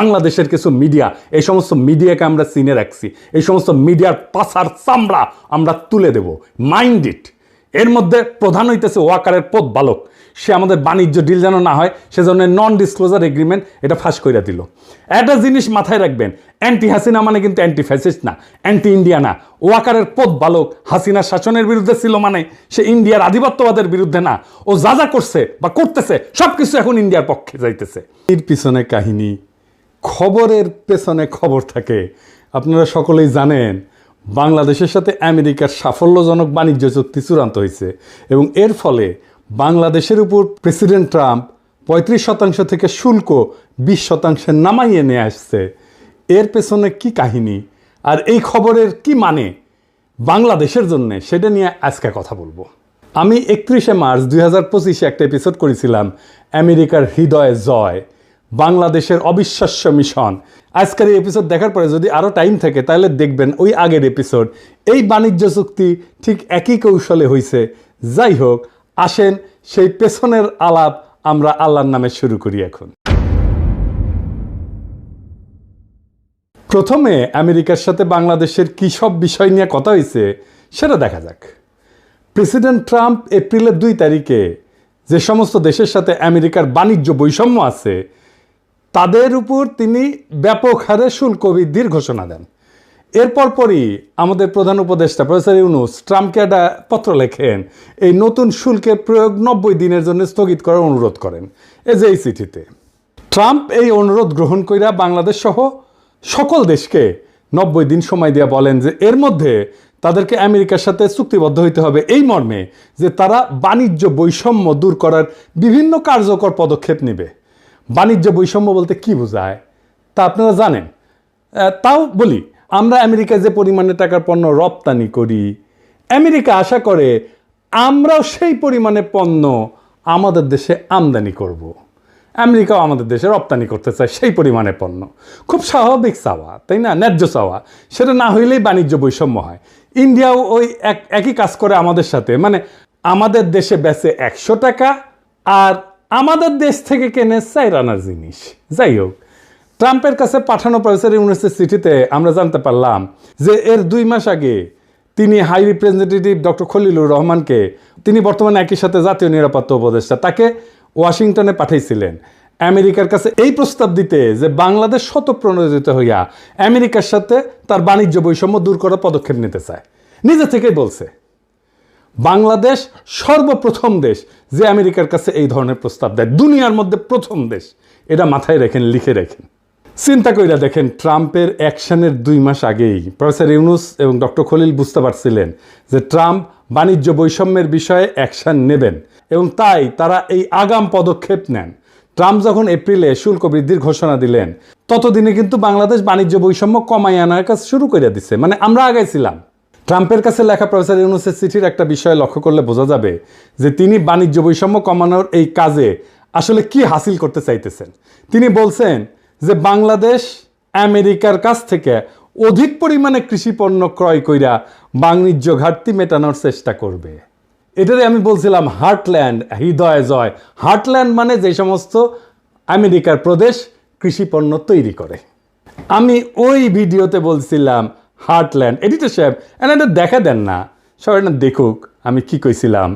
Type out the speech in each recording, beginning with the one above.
বাংলাদেশের কিছু মিডিয়া, এই সমস্ত মিডিয়াকে আমরা চিনে রাখছি, এই সমস্ত মিডিয়ার পাছার চামড়া আমরা তুলে দেব, মাইন্ড ইট। এর মধ্যে প্রধান হইতেছে ওয়াকারের পথ বালক, সে আমাদের বাণিজ্য ডিল যেন না হয় সেজন্য নন ডিসক্লোজার এগ্রিমেন্ট এটা ফাঁস করে দিল। একটা জিনিস মাথায় রাখবেন, অ্যান্টি হাসিনা মানে কিন্তু অ্যান্টি ফ্যাসিস্ট না, অ্যান্টি ইন্ডিয়া না। ওয়াকারের পথ বালক হাসিনার শাসনের বিরুদ্ধে ছিল মানে সে ইন্ডিয়ার আধিপত্যবাদের বিরুদ্ধে না। ও যা যা করছে বা করতেছে সব কিছু এখন ইন্ডিয়ার পক্ষে যাইতেছে। এর পিছনে কাহিনী, খবরের পেছনে খবর থাকে। আপনারা সকলেই জানেন বাংলাদেশের সাথে আমেরিকার সাফল্যজনক বাণিজ্য চুক্তি চূড়ান্ত হয়েছে এবং এর ফলে বাংলাদেশের উপর প্রেসিডেন্ট ট্রাম্প 35% থেকে শুল্ক 20% নামাইয়ে নিয়ে আসছে। এর পেছনে কি কাহিনী আর এই খবরের কি মানে বাংলাদেশের জন্য, সেটা নিয়ে আজকে কথা বলবো। আমি 31 মার্চ 2025 একটা এপিসোড করেছিলাম আমেরিকার হৃদয়ে জয়, বাংলাদেশের অবিশ্বাস্য মিশন। আজকের এই এপিসোড দেখার পরে যদি আরও টাইম থাকে তাহলে দেখবেন ওই আগের এপিসোড। এই বাণিজ্য চুক্তি ঠিক একই কৌশলে হয়েছে। যাই হোক, আসেন সেই পেছনের আলাপ আমরা আল্লাহর নামে শুরু করি। এখন প্রথমে আমেরিকার সাথে বাংলাদেশের কী সব বিষয় নিয়ে কথা হয়েছে সেটা দেখা যাক। প্রেসিডেন্ট ট্রাম্প এপ্রিলের 2 তারিখে যে সমস্ত দেশের সাথে আমেরিকার বাণিজ্য বৈষম্য আছে তাদের উপর তিনি ব্যাপক হারে শুল্ক বৃদ্ধির ঘোষণা দেন। এরপর পরই আমাদের প্রধান উপদেষ্টা প্রফেসর ইউনূস ট্রাম্পকে একটা পত্র লেখেন, এই নতুন শুল্কের প্রয়োগ 90 দিনের জন্য স্থগিত করার অনুরোধ করেন। এই চিঠিতে ট্রাম্প এই অনুরোধ গ্রহণ কইরা বাংলাদেশ সহ সকল দেশকে 90 দিন সময় দিয়ে বলেন যে এর মধ্যে তাদেরকে আমেরিকার সাথে চুক্তিবদ্ধ হইতে হবে এই মর্মে যে তারা বাণিজ্য বৈষম্য দূর করার বিভিন্ন কার্যকর পদক্ষেপ নেবে। বাণিজ্য বৈষম্য বলতে কি বোঝায় তা আপনারা জানেন। তাও বলি, আমরা আমেরিকায় যে পরিমাণে টাকার পণ্য রপ্তানি করি, আমেরিকা আশা করে আমরাও সেই পরিমাণে পণ্য আমাদের দেশে আমদানি করব। আমেরিকাও আমাদের দেশে রপ্তানি করতে চায় সেই পরিমাণে পণ্য। খুব স্বাভাবিক চাওয়া, তাই না? ন্যায্য চাওয়া। সেটা না হইলেই বাণিজ্য বৈষম্য হয়। ইন্ডিয়াও ওই একই কাজ করে আমাদের সাথে, মানে আমাদের দেশে বেচে 100 টাকা আর আমাদের দেশ থেকে কেনে 4 আনার জিনিস। যাই হোক, ট্রাম্পের কাছে পাঠানো প্রফেসর ইউনূসের চিঠিতে আমরা জানতে পারলাম যে এর 2 মাস আগে তিনি হাই রিপ্রেজেন্টেটিভ ডক্টর খলিলুর রহমানকে, তিনি বর্তমানে একই সাথে জাতীয় নিরাপত্তা উপদেষ্টা, তাকে ওয়াশিংটনে পাঠাইছিলেন আমেরিকার কাছে এই প্রস্তাব দিতে যে বাংলাদেশ স্বতঃপ্রণোদিত হইয়া আমেরিকার সাথে তার বাণিজ্য বৈষম্য দূর করার পদক্ষেপ নিতে চায়। নিজে থেকেই বলছে বাংলাদেশ সর্বপ্রথম দেশ যে আমেরিকার কাছে এই ধরনের প্রস্তাব দেয়, দুনিয়ার মধ্যে প্রথম দেশ। এটা মাথায় রেখেন, লিখে রেখেন। চিন্তা কইরা দেখেন, ট্রাম্পের অ্যাকশনের 2 মাস আগেই প্রফেসর ইউনূস এবং ডক্টর খলিল বুঝতে পারছিলেন যে ট্রাম্প বাণিজ্য বৈষম্যের বিষয়ে অ্যাকশন নেবেন এবং তাই তারা এই আগাম পদক্ষেপ নেন। ট্রাম্প যখন এপ্রিলে শুল্ক বৃদ্ধির ঘোষণা দিলেন ততদিনে কিন্তু বাংলাদেশ বাণিজ্য বৈষম্য কমাই আনার কাজ শুরু করে দিচ্ছে, মানে আমরা আগাইছিলাম। ট্রাম্পের কাছে লেখা প্রফেসর ইউনূসের চিঠির একটা বিষয় লক্ষ্য করলে বোঝা যাবে যে তিনি বাণিজ্য বৈষম্য কমানোর এই কাজে আসলে কি হাসিল করতে চাইতেছেন। তিনি বলছেন যে বাংলাদেশ আমেরিকার কাছ থেকে অধিক পরিমাণে কৃষি পণ্য ক্রয় কইরা বাণিজ্য ঘাটতি মেটানোর চেষ্টা করবে। এটারে আমি বলছিলাম হার্টল্যান্ড, হৃদয় জয়। হার্টল্যান্ড মানে যে সমস্ত আমেরিকার প্রদেশ কৃষি পণ্য তৈরি করে। আমি ওই ভিডিওতে বলছিলাম হার্টল্যান্ড। এডিটর সাহেব এটা দেখা দেন না, সবাই না দেখুক আমি কি কইছিলাম।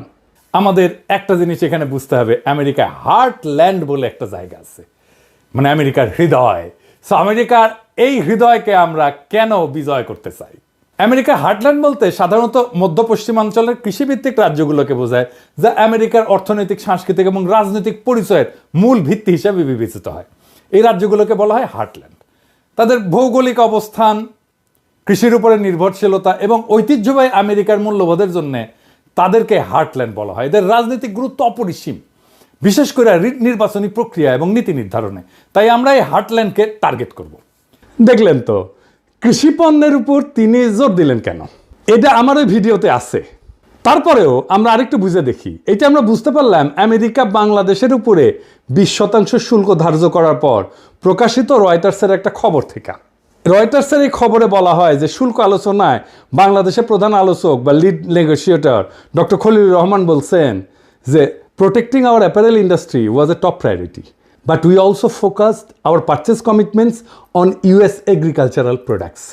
আমাদের একটা জিনিস এখানে বুঝতে হবে, আমেরিকায় হার্টল্যান্ড বলে একটা জায়গা আছে, মানে আমেরিকার হৃদয়। সো আমেরিকার এই হৃদয়কে আমরা কেন বিজয় করতে চাই? আমেরিকার হার্টল্যান্ড বলতে সাধারণত মধ্য পশ্চিমাঞ্চলের কৃষিভিত্তিক রাজ্যগুলোকে বোঝায়, যা আমেরিকার অর্থনৈতিক, সাংস্কৃতিক এবং রাজনৈতিক পরিচয়ের মূল ভিত্তি হিসেবে বিবেচিত হয়। এই রাজ্যগুলোকে বলা হয় হার্টল্যান্ড। তাদের ভৌগোলিক অবস্থান, কৃষির উপরে নির্ভরশীলতা এবং ঐতিহ্যবাহী আমেরিকার মূল্যবোধের জন্য তাদেরকে হার্টল্যান্ড বলা হয়। এদের রাজনৈতিক গুরুত্ব অপরিসীম, বিশেষ করে নির্বাচনী প্রক্রিয়া এবং নীতি নির্ধারণে। তাই আমরা এই হার্টল্যান্ডকে টার্গেট করব। দেখলেন তো কৃষি পণ্যের উপর তিনি জোর দিলেন কেন? এটা আমার ওই ভিডিওতে আছে। তারপরেও আমরা আরেকটু বুঝে দেখি। এটা আমরা বুঝতে পারলাম আমেরিকা বাংলাদেশের উপরে 20% শুল্ক ধার্য করার পর প্রকাশিত রয়টার্সের একটা খবর থেকে। রয়টার্সের এই খবরে বলা হয় যে শুল্ক আলোচনায় বাংলাদেশের প্রধান আলোচক বা lead negotiator doctor Khalilur Rahman বলছেন যে protecting hour apparel industry was A top priority. but we also focused our purchase commitments on US agricultural products.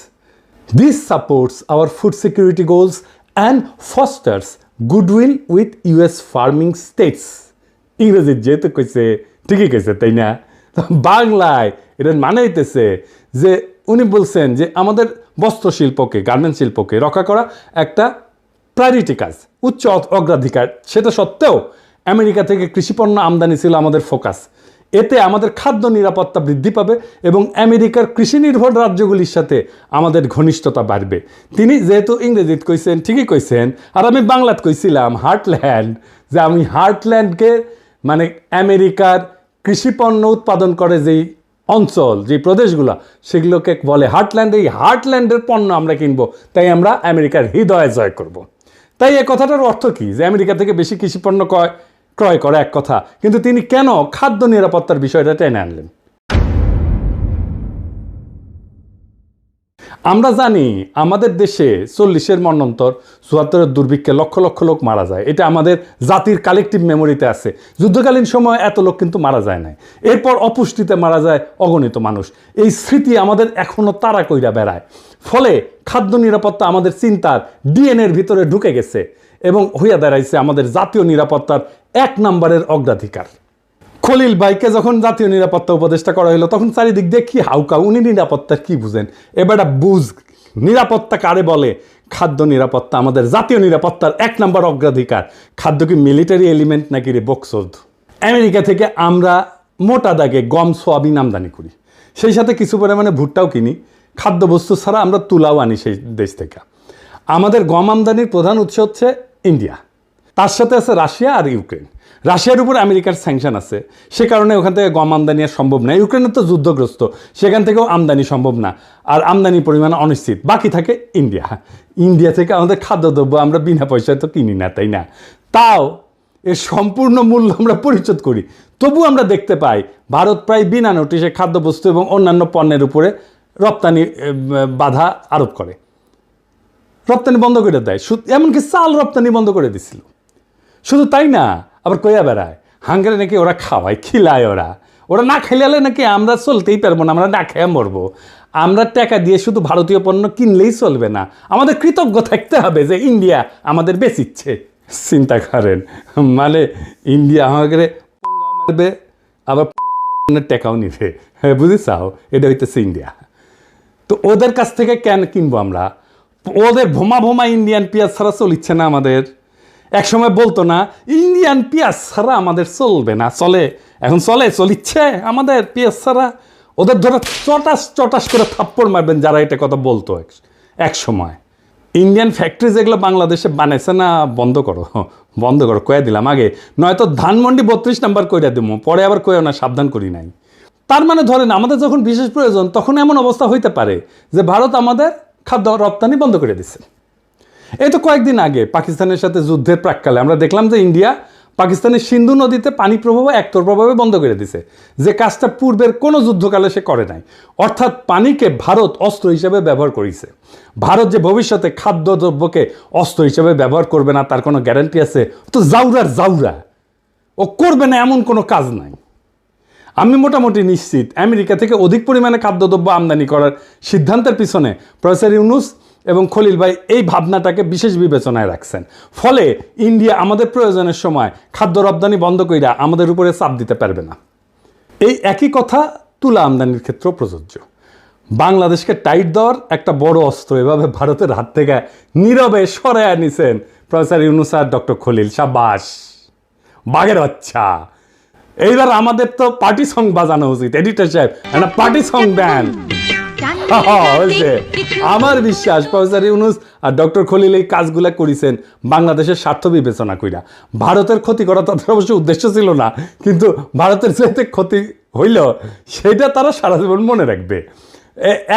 This supports our food security goals and fosters goodwill with US farming states. ইংরেজি যেহেতু কইছে ঠিকই কইছে তাই না? বাংলায় এটার মানে হইতেছে যে উনি বলছেন যে আমাদের বস্ত্র শিল্পকে, গার্মেন্টস শিল্পকে রক্ষা করা একটা প্রায়োরিটি কাজ, উচ্চ অগ্রাধিকার। সেটা সত্ত্বেও আমেরিকা থেকে কৃষিপণ্য আমদানি ছিল আমাদের ফোকাস। এতে আমাদের খাদ্য নিরাপত্তা বৃদ্ধি পাবে এবং আমেরিকার কৃষি নির্ভর রাজ্যগুলির সাথে আমাদের ঘনিষ্ঠতা বাড়বে। তিনি যেহেতু ইংরেজিত কইছেন ঠিকই কইছেন, আর আমি বাংলাত কইছিলাম হার্টল্যান্ড, যে আমি হার্টল্যান্ডকে মানে আমেরিকার কৃষিপণ্য উৎপাদন করে যেই অঞ্চল, যে প্রদেশগুলো, সেগুলোকে বলে হার্টল্যান্ড। এই হার্টল্যান্ডের পণ্য আমরা কিনবো, তাই আমরা আমেরিকার হৃদয়ে জয় করব। তাই এই কথাটার অর্থ কি? যে আমেরিকা থেকে বেশি কৃষিপণ্য ক্রয় করে এক কথা, কিন্তু তিনি কেন খাদ্য নিরাপত্তার বিষয়টা টেনে আনলেন? আমরা জানি আমাদের দেশে 40-এর মন্বন্তর, 74-এর দুর্ভিক্ষে লক্ষ লক্ষ লোক মারা যায়। এটা আমাদের জাতির কালেকটিভ মেমোরিতে আছে। যুদ্ধকালীন সময় এত লোক কিন্তু মারা যায় নাই। এরপর অপুষ্টিতে মারা যায় অগণিত মানুষ। এই স্মৃতি আমাদের এখনো তাড়া কইরা বেড়ায়। ফলে খাদ্য নিরাপত্তা আমাদের চিন্তার ডিএনএর ভিতরে ঢুকে গেছে এবং হইয়া দাঁড়াইছে আমাদের জাতীয় নিরাপত্তার 1 নম্বরের অগ্রাধিকার। খলিল ভাইকে যখন জাতীয় নিরাপত্তা উপদেষ্টা করা হলো, তখন চারিদিক দিয়ে কি হাউকা, উনি নিরাপত্তার কি বুঝেন? এবারটা বুঝ, নিরাপত্তা কারে বলে? খাদ্য নিরাপত্তা আমাদের জাতীয় নিরাপত্তার 1 নম্বর অগ্রাধিকার। খাদ্য কি মিলিটারি এলিমেন্ট নাকি রে বক্সোদ? আমেরিকা থেকে আমরা মোটা দাগে গম, সোয়াবিন আমদানি করি, সেই সাথে কিছু পরিমাণে ভুট্টাও কিনি। খাদ্যবস্তু ছাড়া আমরা তুলাও আনি সেই দেশ থেকে। আমাদের গম আমদানির প্রধান উৎস হচ্ছে ইন্ডিয়া, তার সাথে আছে রাশিয়া আর ইউক্রেন। রাশিয়ার উপর আমেরিকার স্যাংশন আছে, সে কারণে ওখান থেকে গম আমদানি আর সম্ভব না। ইউক্রেনের তো যুদ্ধগ্রস্ত, সেখান থেকেও আমদানি সম্ভব না, আর আমদানির পরিমাণ অনিশ্চিত। বাকি থাকে ইন্ডিয়া। ইন্ডিয়া থেকে আমাদের খাদ্যদ্রব্য আমরা বিনা পয়সায় তো কিনি না, তাই না? তাও এর সম্পূর্ণ মূল্য আমরা পরিশোধ করি। তবু আমরা দেখতে পাই ভারত প্রায় বিনা নোটিশে খাদ্যবস্তু এবং অন্যান্য পণ্যের উপরে রপ্তানি বাধা আরোপ করে, রপ্তানি বন্ধ করে দেয়। এমনকি চাল রপ্তানি বন্ধ করে দিছিল। শুধু তাই না, আবার কইয়া বেড়ায় হাঙ্গারে নাকি ওরা খাওয়ায়, খিলায়। ওরা না খেলালে নাকি আমরা চলতেই পারবো না, আমরা না খেয়ে মরবো। আমরা টাকা দিয়ে শুধু ভারতীয় পণ্য কিনলেই চলবে না, আমাদের কৃতজ্ঞ থাকতে হবে যে ইন্ডিয়া আমাদের বেচিচ্ছে। চিন্তা করেন, মানে ইন্ডিয়া আমাদের মারবে, আবার টাকাও নিবে। হ্যাঁ, বুঝেছাও? এটা হইতেছে ইন্ডিয়া। তো ওদের কাছ থেকে কেন কিনবো আমরা? ওদের ভোমা ভোমা ইন্ডিয়ান পেঁয়াজ ছাড়া চলিচ্ছে না আমাদের। একসময় বলতো না ইন্ডিয়ান পেঁয়াজ ছাড়া আমাদের চলবে না, চলে, এখন চলিচ্ছে আমাদের পেঁয়াজ ছাড়া। ওদের ধরে চটাস চটাস করে থাপ্পড় মারবেন যারা এটা কথা বলতো এক সময়। ইন্ডিয়ান ফ্যাক্টরি যেগুলো বাংলাদেশে বানাইছে না, বন্ধ করো কয়ে দিলাম আগে, নয়তো ধানমন্ডি 32 নম্বর কইরা দেবো, পরে আবার কয়েও না, সাবধান করি নাই। তার মানে ধরেন আমাদের যখন বিশেষ প্রয়োজন, তখন এমন অবস্থা হইতে পারে যে ভারত আমাদের খাদ্য রপ্তানি বন্ধ করে দিচ্ছে। এই তো কয়েকদিন আগে পাকিস্তানের সাথে যুদ্ধের প্রাক্কালে আমরা দেখলাম যে ইন্ডিয়া পাকিস্তানের সিন্ধু নদীতে পানি প্রবাহ একতরফাভাবে বন্ধ করে দিছে, যে কাজটা পূর্বের কোনো যুদ্ধকালে সে করে নাই। অর্থাৎ পানিকে ভারত অস্ত্র হিসেবে ব্যবহার করেছে। ভারত যে ভবিষ্যতে খাদ্যদ্রব্যকে অস্ত্র হিসেবে ব্যবহার করবে না তার কোনো গ্যারান্টি আছে? তো জাউরা ও করবে না এমন কোনো কাজ নাই। আমি মোটামুটি নিশ্চিত আমেরিকা থেকে অধিক পরিমাণে খাদ্যদ্রব্য আমদানি করার সিদ্ধান্তের পিছনে প্রফেসর ইউনুস এবং খলিল ভাই এই ভাবনাটাকে বিশেষ বিবেচনায় রাখছেন। ফলে ইন্ডিয়া আমাদের প্রয়োজনের সময় খাদ্য রপ্তানি বন্ধ কইরা আমাদের উপরে চাপ দিতে পারবে না। এই একই কথা তুলা আমদানির ক্ষেত্রেও প্রযোজ্য। বাংলাদেশকে টাইট দেওয়ার একটা বড় অস্ত্র এভাবে ভারতের হাত থেকে নীরবে সরাইয়া নিছেন প্রফেসর ইউনুস আর ডক্টর খলিল। সাবাস, বাঘের বাচ্চা। এইবার আমাদের তো পার্টি সং বাজানো উচিত। এডিটর সাহেব, একটা পার্টি সং দেন। আমার বিশ্বাস প্রফেসর ইউনুস আর ডক্টর খলিল এই কাজগুলা করেছেন বাংলাদেশের স্বার্থ বিবেচনা কইরা। ভারতের ক্ষতি করা তাদের অবশ্য উদ্দেশ্য ছিল না, কিন্তু ভারতের যেতে ক্ষতি হইল সেটা তারা সারা জীবন মনে রাখবে।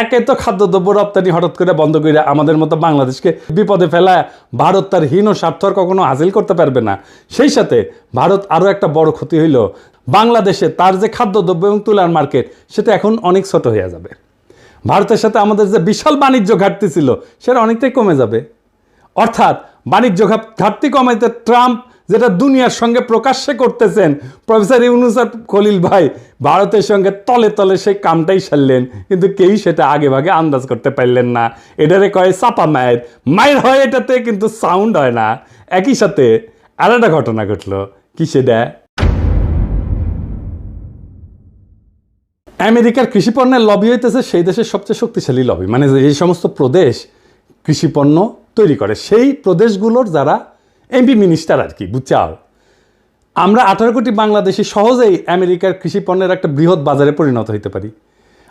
একে তো খাদ্যদ্রব্য রপ্তানি হঠাৎ করে বন্ধ করে আমাদের মতো বাংলাদেশকে বিপদে ফেলা ভারত তার হীন স্বার্থ আর কখনো হাসিল করতে পারবে না। সেই সাথে ভারত আরও একটা বড় ক্ষতি হইল, বাংলাদেশে তার যে খাদ্যদ্রব্য এবং তুলার মার্কেট সেটা এখন অনেক ছোট হয়ে যাবে। ভারতের সাথে আমাদের যে বিশাল বাণিজ্য ঘাটতি ছিল সেটা অনেকটাই কমে যাবে। অর্থাৎ বাণিজ্য ঘাটতি কমাইতে ট্রাম্প যেটা দুনিয়ার সঙ্গে প্রকাশ্যে করতেছেন প্রফেসর ইউনূস আর খলিল ভাই, ভারতের সঙ্গে তলে তলে সেই কামটাই সারলেন, কিন্তু কেউই সেটা আগে ভাগে আন্দাজ করতে পারলেন না। এটারে কয় চাপা মায়ের, মায়ের হয় এটাতে, কিন্তু সাউন্ড হয় না। একই সাথে আর একটা ঘটনা ঘটলো, কি সেটা, আমেরিকার কৃষিপণ্যের লবি হইতেছে সেই দেশের সবচেয়ে শক্তিশালী লবি, মানে এই সমস্ত প্রদেশ কৃষিপণ্য তৈরি করে, সেই প্রদেশগুলোর যারা এমপি মিনিস্টার আর কি, বুঝছাও। আমরা 18 কোটি বাংলাদেশি সহজেই আমেরিকার কৃষিপণ্যের একটা বৃহৎ বাজারে পরিণত হইতে পারি।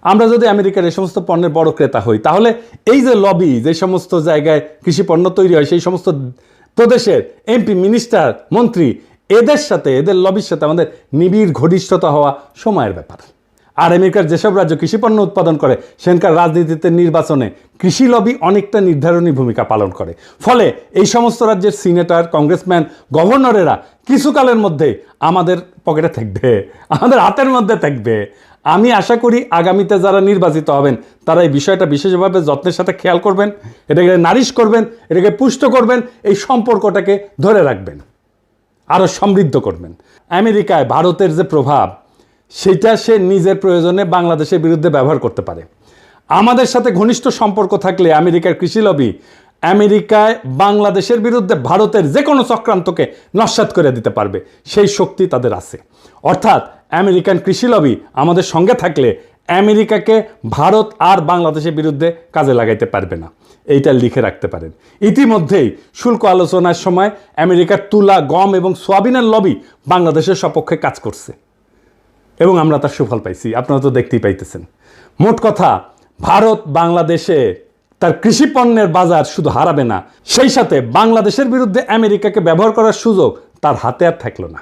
আমরা যদি আমেরিকার এই সমস্ত পণ্যের বড় ক্রেতা হই, তাহলে এই যে লবি, যে সমস্ত জায়গায় কৃষিপণ্য তৈরি হয়, সেই সমস্ত প্রদেশের এমপি মিনিস্টার মন্ত্রী, এদের সাথে, এদের লবির সাথে আমাদের নিবিড় ঘনিষ্ঠতা হওয়া সময়ের ব্যাপার। আর আমেরিকার যেসব রাজ্য কৃষিপণ্য উৎপাদন করে, সেখানকার রাজনীতিতে, নির্বাচনে কৃষি লবি অনেকটা নির্ধারণী ভূমিকা পালন করে। ফলে এই সমস্ত রাজ্যের সিনেটর, কংগ্রেসম্যান, গভর্নরেরা কিছুকালের মধ্যে আমাদের পকেটে থাকবে, আমাদের হাতের মধ্যে থাকবে। আমি আশা করি আগামীতে যারা নির্বাচিত হবেন তারা এই বিষয়টা বিশেষভাবে যত্নের সাথে খেয়াল করবেন, এটাকে নারিশ করবেন, এটাকে পুষ্ট করবেন, এই সম্পর্কটাকে ধরে রাখবেন, আরও সমৃদ্ধ করবেন। আমেরিকায় ভারতের যে প্রভাব, সেটা সে নিজের প্রয়োজনে বাংলাদেশের বিরুদ্ধে ব্যবহার করতে পারে। আমাদের সাথে ঘনিষ্ঠ সম্পর্ক থাকলে আমেরিকার কৃষি লবি আমেরিকায় বাংলাদেশের বিরুদ্ধে ভারতের যে কোনো চক্রান্তকে নস্যাৎ করে দিতে পারবে, সেই শক্তি তাদের আছে। অর্থাৎ আমেরিকান কৃষি লবি আমাদের সঙ্গে থাকলে আমেরিকাকে ভারত আর বাংলাদেশের বিরুদ্ধে কাজে লাগাইতে পারবে না, এইটা লিখে রাখতে পারেন। ইতিমধ্যেই শুল্ক আলোচনার সময় আমেরিকার তুলা, গম এবং সোয়াবিনের লবি বাংলাদেশের সপক্ষে কাজ করছে এবং আমরা তার সুফল পাইছি, আপনারা তো দেখতেই পাইতেছেন। মোট কথা, ভারত বাংলাদেশে তার কৃষি পণ্যের বাজার শুধু হারাবে না, সেই সাথে বাংলাদেশের বিরুদ্ধে আমেরিকাকে ব্যবহার করার সুযোগ তার হাতে আর থাকলো না।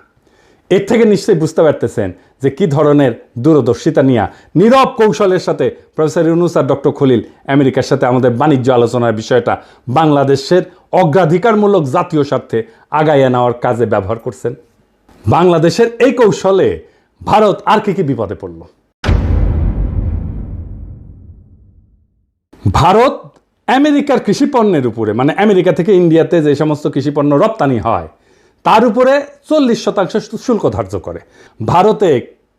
এর থেকে নিশ্চয়ই বুঝতে পারতেছেন যে কি ধরনের দূরদর্শিতা নিয়ে নীরব কৌশলের সাথে প্রফেসর ইউনূস আর ডক্টর খলিল আমেরিকার সাথে আমাদের বাণিজ্য আলোচনার বিষয়টা বাংলাদেশের অগ্রাধিকারমূলক জাতীয় স্বার্থে আগাইয়া নেওয়ার কাজে ব্যবহার করছেন। বাংলাদেশের এই কৌশলে ভারত আর কি কি বিপদে পড়ল? ভারত আমেরিকার কৃষিপণ্যের উপরে, মানে আমেরিকা থেকে ইন্ডিয়াতে যে সমস্ত কৃষিপণ্য রপ্তানি হয় তার উপরে 40% শুল্ক ধার্য করে। ভারতে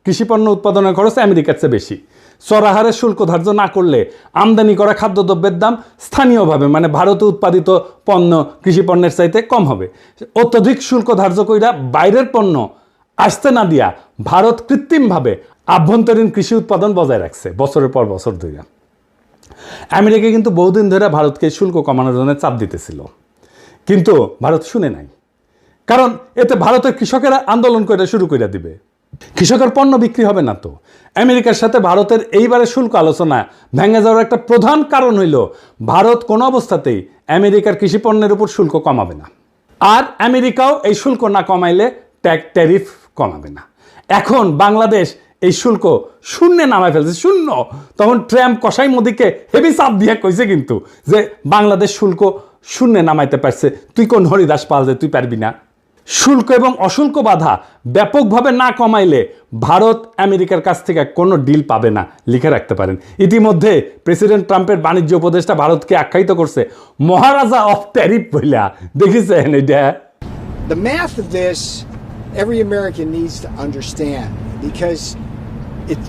কৃষিপণ্য উৎপাদনের খরচ আমেরিকার চেয়ে বেশি। চড়াহারে শুল্ক ধার্য না করলে আমদানি করা খাদ্যদ্রব্যের দাম স্থানীয়ভাবে, মানে ভারতে উৎপাদিত পণ্য কৃষিপণ্যের চাইতে কম হবে। অত্যধিক শুল্ক ধার্য কইরা বাইরের পণ্য আসতে না দিয়া ভারত কৃত্রিমভাবে আভ্যন্তরীণ কৃষি উৎপাদন বজায় রাখছে বছরের পর বছর ধরে। আমেরিকা কিন্তু বহুদিন ধরে ভারতকে শুল্ক কমানোর জন্য চাপ দিতেছিল, কিন্তু ভারত শুনে নাই। কারণ এতে ভারতের কৃষকেরা আন্দোলন করে শুরু করে দিবে, কৃষকের পণ্য বিক্রি হবে না। তো আমেরিকার সাথে ভারতের এইবারে শুল্ক আলোচনা ভেঙে যাওয়ার একটা প্রধান কারণ হইল ভারত কোনো অবস্থাতেই আমেরিকার কৃষিপণ্যের উপর শুল্ক কমাবে না, আর আমেরিকাও এই শুল্ক না কমাইলে ট্যারিফ কমাবে না। এখন বাংলাদেশ এই শুল্ক শূন্যে নামায় ফেলছে, শূন্য। তখন ট্রাম্প কসাই মোদিকে হেভি চাপ দিয়ে কইছে কিন্তু যে বাংলাদেশ শুল্ক শূন্যে নামাইতে পারছে, তুই কোন হরিদাস পাল যে তুই পারবি না। শুল্ক এবং অশুল্ক বাধা ব্যাপকভাবে না কমাইলে ভারত আমেরিকার কাছ থেকে কোনো ডিল পাবে না, লিখে রাখতে পারেন। ইতিমধ্যে প্রেসিডেন্ট ট্রাম্পের বাণিজ্য উপদেষ্টা ভারতকে আখ্যায়িত করছে মহারাজা অফ ট্যারিফ বইলা। দেখেছেন এটা? The math of this, every American needs to understand because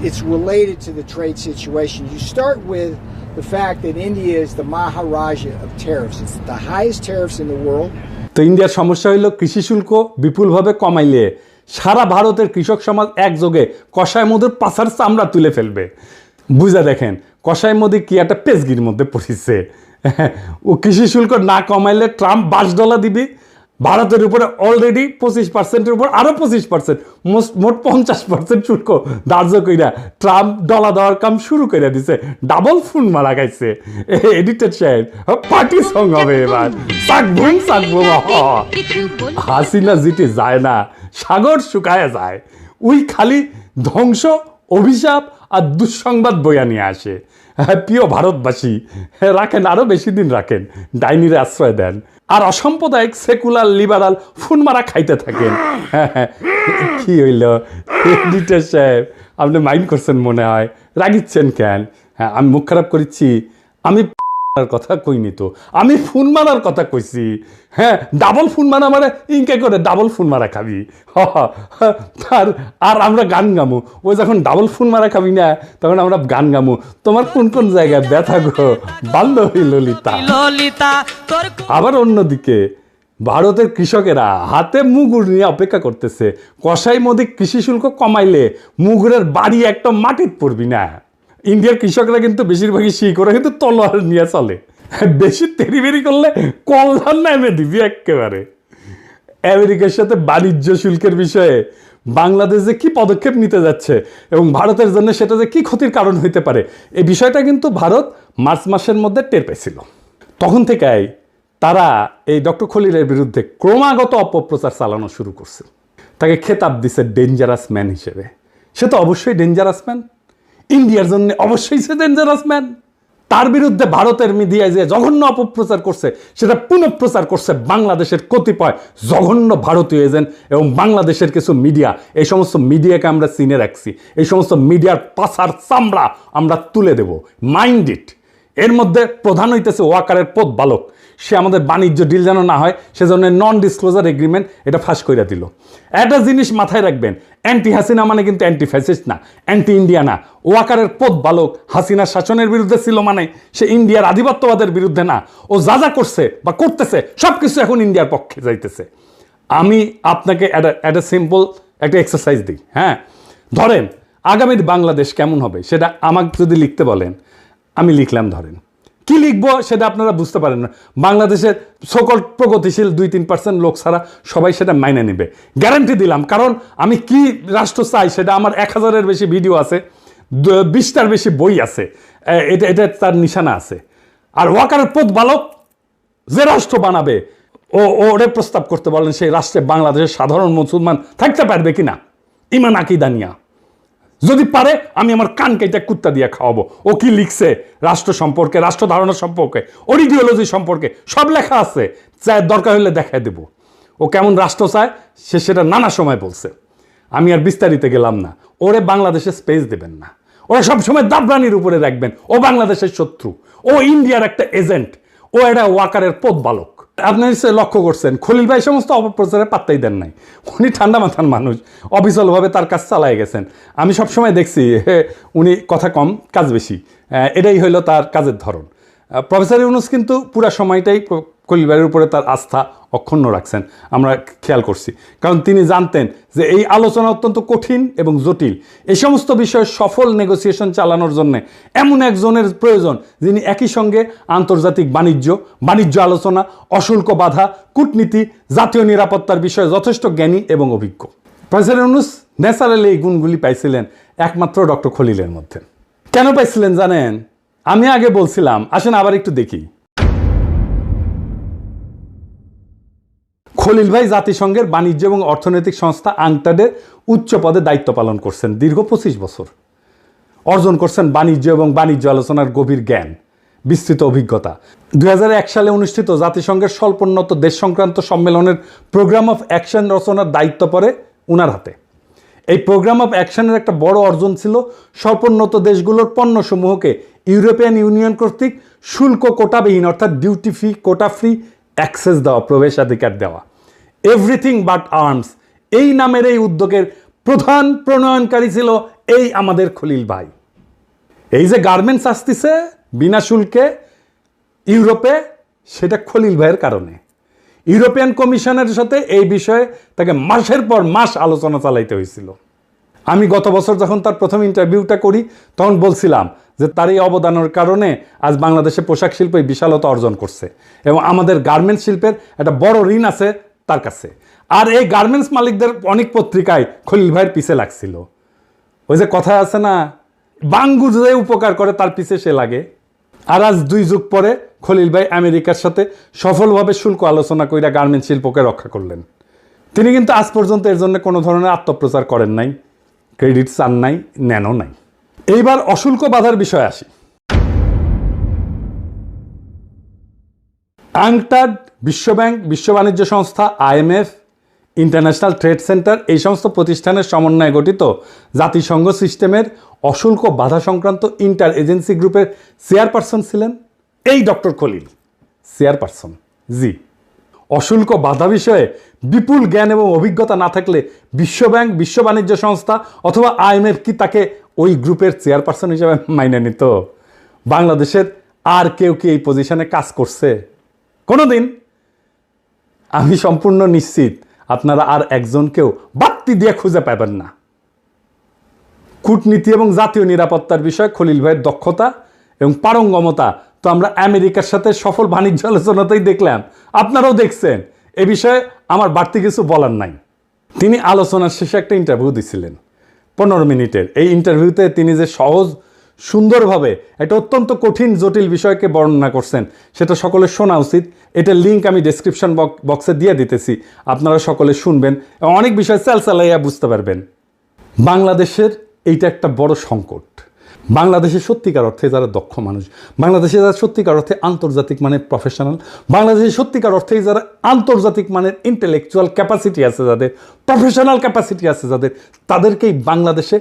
it's related to the trade situation. You start with the fact that India is the Maharaja of tariffs. It's the highest tariffs in the world. তো ইন্ডিয়ার সমস্যা হইল কৃষি শুল্ক বিপুলভাবে কমাইলে সারা ভারতের কৃষক সমাজ একযোগে কসাই মোদির পাছার চামড়া তুলে ফেলবে। বুঝা দেখেন কসাই মোদি কি একটা পেজগির মধ্যে পড়েছে। ও কৃষি শুল্ক না কমাইলে ট্রাম্প $5 দিবি, ভারতের উপরে অলরেডি 25%-এর উপর আরো 25%, মোট 50% শুল্ক ধার্য কইরা ট্রাম্প ডলা দেওয়ার কাম শুরু করে দিছে। ডাবল ফোন মারা গাইছে এডিটর সাহেব। পার্টি সং হবে এবার, সাকবুম সাকবুম। হাসিনা জিতে যায় না, সাগর শুকায় যায়। ওই খালি ধ্বংস, অভিশাপ আর দুঃসংবাদ বইয়া নিয়ে আসে। প্রিয় ভারতবাসী, রাখেন, আরো বেশি দিন রাখেন, ডাইনিরে আশ্রয় দেন, আর অসাম্প্রদায়িক সেকুলার লিবারাল ফুন মারা খাইতে থাকেন। কি হইল এডিটর সাহেব, আপনি মাইন্ড করছেন মনে হয়, রাগিচ্ছেন কেন? হ্যাঁ, আমি মুখ খারাপ করেছি? আমি কথা কইনি তো, আমি ফোন মারার কথা কইছি। হ্যাঁ, ডাবল ফোন মারা মানে ইনকে করে ডাবল ফোন মারা খাবি। আর আমরা গান গামু, ও যখন ডাবল ফোন মারা খাবি না তখন আমরা গান গামু, তোমার কোন কোন জায়গায় ব্যথা গো বান্ধবী ললিতা। আবার অন্যদিকে ভারতের কৃষকেরা হাতে মুগুর নিয়ে অপেক্ষা করতেছে, কসাই মোদি কৃষি শুল্ক কমাইলে মুগুরের বাড়ি একটা মাটির পড়বি না। ইন্ডিয়ার কৃষকরা কিন্তু বেশিরভাগই শিকড়ে কিন্তু তলোয়ার নিয়ে চলে, বেশি তেরিবেরি করলে কল্যাণ নামে দিবি একেবারে। আমেরিকার সাথে বাণিজ্য শুল্কের বিষয়ে বাংলাদেশ যে কি পদক্ষেপ নিতে যাচ্ছে এবং ভারতের জন্য সেটা যে কি ক্ষতির কারণ হইতে পারে, এই বিষয়টা কিন্তু ভারত মার্চ মাসের মধ্যে টের পেয়েছিল। তখন থেকেই তারা এই ডক্টর খলিলের বিরুদ্ধে ক্রমাগত অপপ্রচার চালানো শুরু করছে। তাকে খেতাব দিছে ডেঞ্জারাস ম্যান হিসেবে। সে তো অবশ্যই ডেঞ্জারাস ম্যান, ইন্ডিয়ার জন্য অবশ্যই সে ডেঞ্জারাস ম্যান। তার বিরুদ্ধে ভারতের মিডিয়ায় যে জঘন্য অপপ্রচার করছে সেটা পুনঃপ্রচার করছে বাংলাদেশের কতিপয় জঘন্য ভারতীয় এজেন্ট এবং বাংলাদেশের কিছু মিডিয়া। এই সমস্ত মিডিয়াকে আমরা চিনে রাখছি, এই সমস্ত মিডিয়ার পাছার চামড়া আমরা তুলে দেব, মাইন্ড ইট। এর মধ্যে প্রধান হইতেছে ওয়াকারের পথ বালক। সে আমাদের বাণিজ্য ডিল যেন না হয় সেজন্য নন ডিসক্লোজার এগ্রিমেন্ট এটা ফাঁস করে দিল। একটা জিনিস মাথায় রাখবেন, অ্যান্টি হাসিনা মানে কিন্তু অ্যান্টি ফ্যাসিস্ট না, অ্যান্টি ইন্ডিয়া না। ওয়াকারের পথ বালক হাসিনার শাসনের বিরুদ্ধে ছিল মানে সে ইন্ডিয়ার আধিপত্যবাদের বিরুদ্ধে না। ও যা যা করছে বা করতেছে সব কিছু এখন ইন্ডিয়ার পক্ষে যাইতেছে। আমি আপনাকে একটা সিম্পল একটা এক্সারসাইজ দিই। হ্যাঁ, ধরেন আগামীর বাংলাদেশ কেমন হবে সেটা আমাকে যদি লিখতে বলেন, আমি লিখলাম। ধরেন কি লিখবো সেটা আপনারা বুঝতে পারেন না। বাংলাদেশের সকল প্রগতিশীল 2-3% লোক ছাড়া সবাই সেটা মাইনে নেবে, গ্যারান্টি দিলাম। কারণ আমি কি রাষ্ট্র চাই সেটা আমার 1000-এর বেশি ভিডিও আছে, 20টার বেশি বই আছে, এটা তার নিশানা আছে। আর ওয়াকারের পথ বালক যে রাষ্ট্র বানাবে ওরে প্রস্তাব করতে বলেন সেই রাষ্ট্রে বাংলাদেশের সাধারণ মুসলমান থাকতে পারবে কিনা ইমান আকিদা নিয়া। যদি পারে আমি আমার কান কেটে কুত্তা দিয়ে খাওয়াবো। ও কি লিখছে রাষ্ট্র সম্পর্কে, রাষ্ট্র ধারণা সম্পর্কে, ওর ইডিওলজি সম্পর্কে সব লেখা আছে, চাই দরকার হলে দেখাই দেব। ও কেমন রাষ্ট্র চায় সে সেটা নানা সময় বলছে, আমি আর বিস্তারিত গেলাম না। ওরে বাংলাদেশে স্পেস দেবেন না, ওরা সবসময় দাবরানির উপরে রাখবেন। ও বাংলাদেশের শত্রু, ও ইন্ডিয়ার একটা এজেন্ট, ও এটা ওয়াকারের পথ বালক। আপনি নিশ্চয়ই লক্ষ্য করছেন খলিল ভাই সমস্ত অপপ্রচারে পাত্তাই দেন নাই। উনি ঠান্ডা মাথার মানুষ, অবিচলভাবে তার কাজ চালাই গেছেন। আমি সবসময় দেখছি উনি কথা কম কাজ বেশি, এটাই হইল তার কাজের ধরন। প্রফেসর ইউনূস কিন্তু পুরা সময়টাই খলিল ভাইয়ের উপরে তার আস্থা অক্ষুণ্ণ রাখছেন, আমরা খেয়াল করছি। কারণ তিনি জানতেন যে এই আলোচনা অত্যন্ত কঠিন এবং জটিল। এই সমস্ত বিষয়ে সফল নেগোসিয়েশন চালানোর জন্য এমন একজনের প্রয়োজন যিনি একই সঙ্গে আন্তর্জাতিক বাণিজ্য আলোচনা, অশুল্ক বাধা, কূটনীতি, জাতীয় নিরাপত্তার বিষয়ে যথেষ্ট জ্ঞানী এবং অভিজ্ঞ। প্রফেসর ইউনূস ন্যাচারালি এই গুণগুলি পাইছিলেন একমাত্র ডক্টর খলিলের মধ্যে। কেন পাইছিলেন জানেন? আমি আগে বলছিলাম, আসেন আবার একটু দেখি। খলিল ভাই জাতিসংঘের বাণিজ্য এবং অর্থনৈতিক সংস্থা আংটাডের উচ্চ পদে দায়িত্ব পালন করছেন দীর্ঘ 25 বছর। অর্জন করছেন বাণিজ্য এবং বাণিজ্য আলোচনার গভীর জ্ঞান, বিস্তৃত অভিজ্ঞতা। 2001 সালে অনুষ্ঠিত জাতিসংঘের স্বল্পোন্নত দেশ সংক্রান্ত সম্মেলনের প্রোগ্রাম অফ অ্যাকশন রচনার দায়িত্ব পড়ে উনার হাতে। এই প্রোগ্রাম অফ অ্যাকশনের একটা বড় অর্জন ছিল স্বল্পোন্নত দেশগুলোর পণ্যসমূহকে ইউরোপিয়ান ইউনিয়ন কর্তৃক শুল্ক কোটাবিহীন অর্থাৎ duty free, quota free access দেওয়া, প্রবেশাধিকার দেওয়া। এভরিথিং বাট আর্মস এই নামের এই উদ্যোগের প্রধান প্রণয়নকারী ছিল এই আমাদের খলিল ভাই। এই যে গার্মেন্টস আসতেছে বিনা শুল্কে ইউরোপে, সেটা খলিল ভাইয়ের কারণে। ইউরোপিয়ান কমিশনের সাথে এই বিষয়ে তাকে মাসের পর মাস আলোচনা চালাইতে হয়েছিল। আমি গত বছর যখন তার প্রথম ইন্টারভিউটা করি তখন বলছিলাম যে তার এই অবদানের কারণে আজ বাংলাদেশে পোশাক শিল্প এই বিশালতা অর্জন করছে এবং আমাদের গার্মেন্টস শিল্পের একটা বড় ঋণ আছে তার কাছে। আর এই গার্মেন্টস মালিকদের অনেক পত্রিকায় খলিল ভাইয়ের পিছে লাগছিল। ওই যে কথা আছে না, বাঙ্গু যে উপকার করে তার পিছে সে লাগে। আর আজ 2 যুগ পরে খলিল ভাই আমেরিকার সাথে সফলভাবে শুল্ক আলোচনা কইরা গার্মেন্টস শিল্পকে রক্ষা করলেন। তিনি কিন্তু আজ পর্যন্ত এর জন্য কোনো ধরনের আত্মপ্রচার করেন নাই, ক্রেডিট চান নাই, নেনও নাই। এইবার অশুল্ক বাধার বিষয়ে আসি। আংটাড, বিশ্বব্যাংক, বিশ্ব বাণিজ্য সংস্থা, IMF, ইন্টারন্যাশনাল ট্রেড সেন্টার এই সমস্ত প্রতিষ্ঠানের সমন্বয়ে গঠিত জাতিসংঘ সিস্টেমের অশুল্ক বাধা সংক্রান্ত ইন্টার এজেন্সি গ্রুপের চেয়ারপারসন ছিলেন এই ডক্টর খলিল চেয়ারপারসন। জি, অশুল্ক বাধা বিষয়ে বিপুল জ্ঞান এবং অভিজ্ঞতা না থাকলে বিশ্বব্যাংক, বিশ্ব বাণিজ্য সংস্থা অথবা IMF কি তাকে ওই গ্রুপের চেয়ারপারসন হিসেবে মাইনে নিত? বাংলাদেশের আর কেউ কি এই পজিশনে কাজ করছে কোনোদিন? আমি সম্পূর্ণ নিশ্চিত আপনারা আর একজনকেও বাড়তি দিয়ে খুঁজে পাবেন না। কূটনীতি এবং জাতীয় নিরাপত্তার বিষয়ে খলিল ভাইয়ের দক্ষতা এবং পারঙ্গমতা তো আমরা আমেরিকার সাথে সফল বাণিজ্য আলোচনাতেই দেখলাম, আপনারাও দেখছেন। এ বিষয়ে আমার বাড়তি কিছু বলার নাই। তিনি আলোচনার শেষে একটা ইন্টারভিউ দিছিলেন 15 মিনিটের। এই ইন্টারভিউতে তিনি যে সহজ সুন্দরভাবে একটা অত্যন্ত কঠিন জটিল বিষয়কে বর্ণনা করছেন সেটা সকলের শোনা উচিত। এটার লিঙ্ক আমি ডেসক্রিপশন বক্সে দিয়ে দিতেছি, আপনারা সকলে শুনবেন এবং অনেক বিষয় চালাইয়া বুঝতে পারবেন। বাংলাদেশের এইটা একটা বড় সংকট। বাংলাদেশের সত্যিকার অর্থে যারা দক্ষ মানুষ, বাংলাদেশে যারা সত্যিকার অর্থে আন্তর্জাতিক মানের প্রফেশনাল, বাংলাদেশের সত্যিকার অর্থে যারা আন্তর্জাতিক মানের ইন্টেলেকচুয়াল ক্যাপাসিটি আছে, যাদের প্রফেশনাল ক্যাপাসিটি আছে, যাদের তাদেরকেই বাংলাদেশে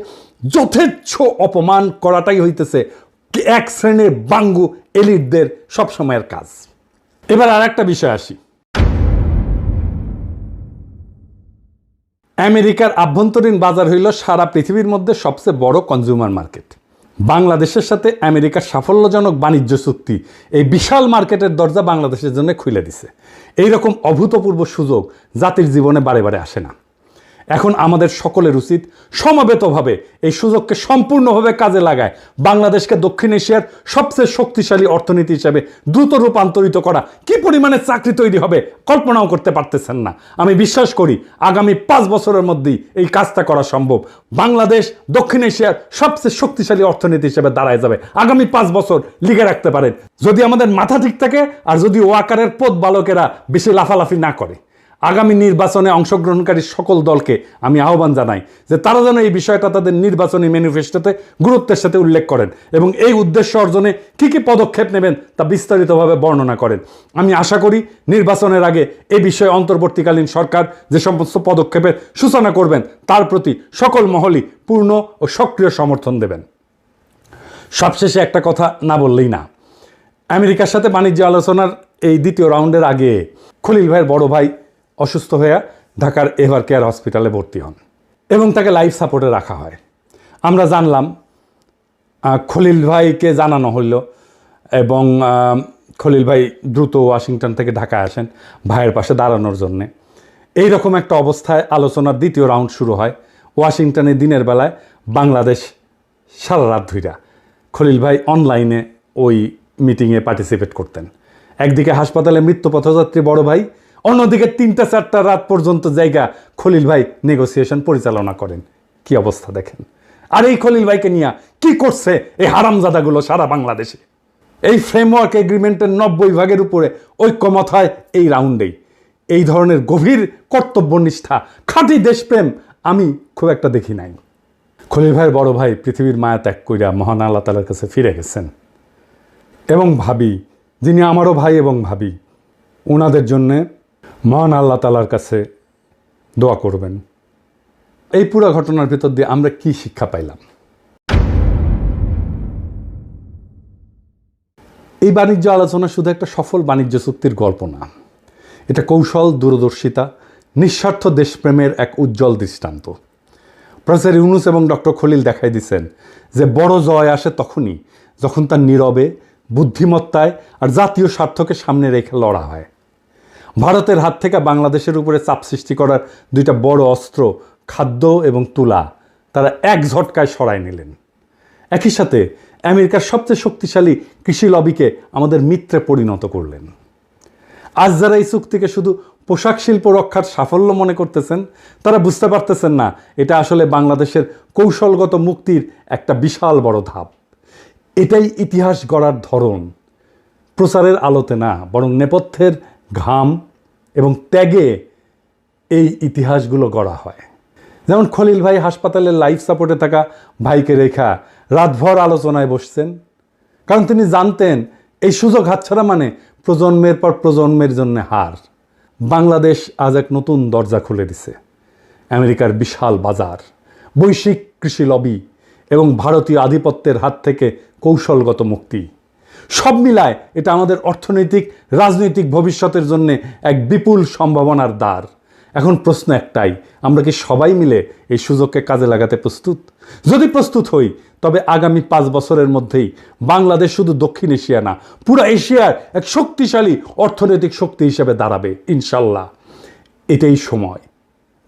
যথেচ্ছ অপমান করাটাই হইতেছে এক শ্রেণীর বাঙ্গু এলিটদের সবসময়ের কাজ। এবার আর একটা বিষয় আসি। আমেরিকার আভ্যন্তরীণ বাজার হইল সারা পৃথিবীর মধ্যে সবচেয়ে বড় কনজিউমার মার্কেট। বাংলাদেশের সাথে আমেরিকার সাফল্যজনক বাণিজ্য চুক্তি এই বিশাল মার্কেটের দরজা বাংলাদেশের জন্য খুলে দিছে। এইরকম অভূতপূর্ব সুযোগ জাতির জীবনে বারে বারে আসে না। এখন আমাদের সকলের উচিত সমবেতভাবে এই সুযোগকে সম্পূর্ণভাবে কাজে লাগায় বাংলাদেশকে দক্ষিণ এশিয়ার সবচেয়ে শক্তিশালী অর্থনীতি হিসেবে দ্রুত রূপান্তরিত করা। কি পরিমাণে চাকরি তৈরি হবে কল্পনাও করতে পারতেছেন না। আমি বিশ্বাস করি আগামী 5 বছরের মধ্যেই এই কাজটা করা সম্ভব। বাংলাদেশ দক্ষিণ এশিয়ার সবচেয়ে শক্তিশালী অর্থনীতি হিসেবে দাঁড়ায় যাবে। আগামী 5 বছর লিখে রাখতে পারেন, যদি আমাদের মাথা ঠিক থাকে আর যদি ওয়াকারের পথ বালকেরা বেশি লাফালাফি না করে। আগামী নির্বাচনে অংশগ্রহণকারী সকল দলকে আমি আহ্বান জানাই যে তারা যেন এই বিষয়টা তাদের নির্বাচনী ম্যানিফেস্টোতে গুরুত্বের সাথে উল্লেখ করেন এবং এই উদ্দেশ্য অর্জনে কী কী পদক্ষেপ নেবেন তা বিস্তারিতভাবে বর্ণনা করেন। আমি আশা করি নির্বাচনের আগে এই বিষয়ে অন্তর্বর্তীকালীন সরকার যে সমস্ত পদক্ষেপের সূচনা করবেন তার প্রতি সকল মহলই পূর্ণ ও সক্রিয় সমর্থন দেবেন। সবশেষে একটা কথা না বললেই না। আমেরিকার সাথে বাণিজ্য আলোচনার এই দ্বিতীয় রাউন্ডের আগে খলিল ভাইয়ের বড় ভাই অসুস্থ হয়ে ঢাকার এভার কেয়ার হসপিটালে ভর্তি হন এবং তাকে লাইফ সাপোর্টে রাখা হয়। আমরা জানলাম, খলিল ভাইকে জানানো হইল এবং খলিল ভাই দ্রুত ওয়াশিংটন থেকে ঢাকায় আসেন ভাইয়ের পাশে দাঁড়ানোর জন্যে। এইরকম একটা অবস্থায় আলোচনার দ্বিতীয় রাউন্ড শুরু হয়। ওয়াশিংটনে দিনের বেলায়, বাংলাদেশ সারা রাত ধইরা খলিল ভাই অনলাইনে ওই মিটিংয়ে পার্টিসিপেট করতেন। একদিকে হাসপাতালে মৃত্যু পথযাত্রী বড় ভাই, অন্যদিকে 3টা-4টা রাত পর্যন্ত জায়গা খলিল ভাই নেগোসিয়েশন পরিচালনা করেন। কি অবস্থা দেখেন। আর এই খলিল ভাইকে নিয়ে কি করছে এই হারামজাদাগুলো সারা বাংলাদেশে। এই ফ্রেমওয়ার্ক এগ্রিমেন্টের 90 ভাগের উপরে ঐক্যমত হয় এই রাউন্ডেই। এই ধরনের গভীর কর্তব্যনিষ্ঠা, খাঁটি দেশপ্রেম আমি খুব একটা দেখি নাই। খলিল ভাইয়ের বড় ভাই পৃথিবীর মায়া ত্যাগ কইরা মহান আল্লাহ তাআলার কাছে ফিরে গেছেন এবং ভাবি, যিনি আমারও ভাই এবং ভাবি, ওনাদের জন্যে মহান আল্লাহ তাআলার কাছে দোয়া করবেন। এই পুরো ঘটনার ভিতর দিয়ে আমরা কি শিক্ষা পাইলাম? এই বাণিজ্য আলোচনা শুধু একটা সফল বাণিজ্য চুক্তির গল্প না, এটা কৌশল, দূরদর্শিতা, নিঃস্বার্থ দেশপ্রেমের এক উজ্জ্বল দৃষ্টান্ত। প্রফেসর ইউনুস এবং ডক্টর খলিল দেখাই দিচ্ছেন যে বড় জয় আসে তখনই যখন তার নীরবে, বুদ্ধিমত্তায় আর জাতীয় স্বার্থকে সামনে রেখে লড়া হয়। ভারতের হাত থেকে বাংলাদেশের উপরে চাপ সৃষ্টি করার 2টা বড় অস্ত্র, খাদ্য এবং তুলা, তারা এক ঝটকায় সরাই নিলেন। একই সাথে আমেরিকার সবচেয়ে শক্তিশালী কৃষি লবিকে আমাদের মিত্রে পরিণত করলেন। আজ যারা এই চুক্তিকে শুধু পোশাক শিল্প রক্ষার সাফল্য মনে করতেছেন, তারা বুঝতে পারতেছেন না এটা আসলে বাংলাদেশের কৌশলগত মুক্তির একটা বিশাল বড় ধাপ। এটাই ইতিহাস গড়ার ধরন। প্রচারের আলোতে না, বরং নেপথ্যের ঘাম এবং ত্যাগে এই ইতিহাসগুলো গড়া হয়। যেমন খলিল ভাই হাসপাতালের লাইফ সাপোর্টে থাকা ভাইকে রেখা রাতভর আলোচনায় বসছেন, কারণ তিনি জানতেন এই সুযোগ হাতছাড়া মানে প্রজন্মের পর প্রজন্মের জন্য হার। বাংলাদেশ আজ এক নতুন দরজা খুলে দিছে। আমেরিকার বিশাল বাজার, বৈশ্বিক কৃষি লবি এবং ভারতীয় আধিপত্যের হাত থেকে কৌশলগত মুক্তি। সব মিলায় এটা আমাদের অর্থনৈতিক রাজনৈতিক ভবিষ্যতের জন্য এক বিপুল সম্ভাবনার দ্বার। এখন প্রশ্ন একটাই, আমরা কি সবাই মিলে এই সুযোগকে কাজে লাগাতে প্রস্তুত? যদি প্রস্তুত হই তবে আগামী 5 বছরের মধ্যেই বাংলাদেশ শুধু দক্ষিণ এশিয়া না, পুরো এশিয়ার এক শক্তিশালী অর্থনৈতিক শক্তি হিসেবে দাঁড়াবে ইনশাল্লাহ। এটাই সময়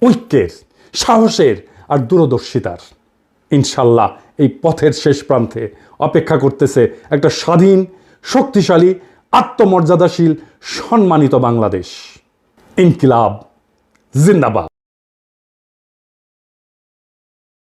ঐক্যের, সাহসের আর দূরদর্শিতার। ইনশাল্লাহ এই পথের শেষ প্রান্তে অপেক্ষা করতেছে একটা স্বাধীন, শক্তিশালী, আত্মমর্যাদাশীল, সম্মানিত বাংলাদেশ। ইনকিলাব জিন্দাবাদ।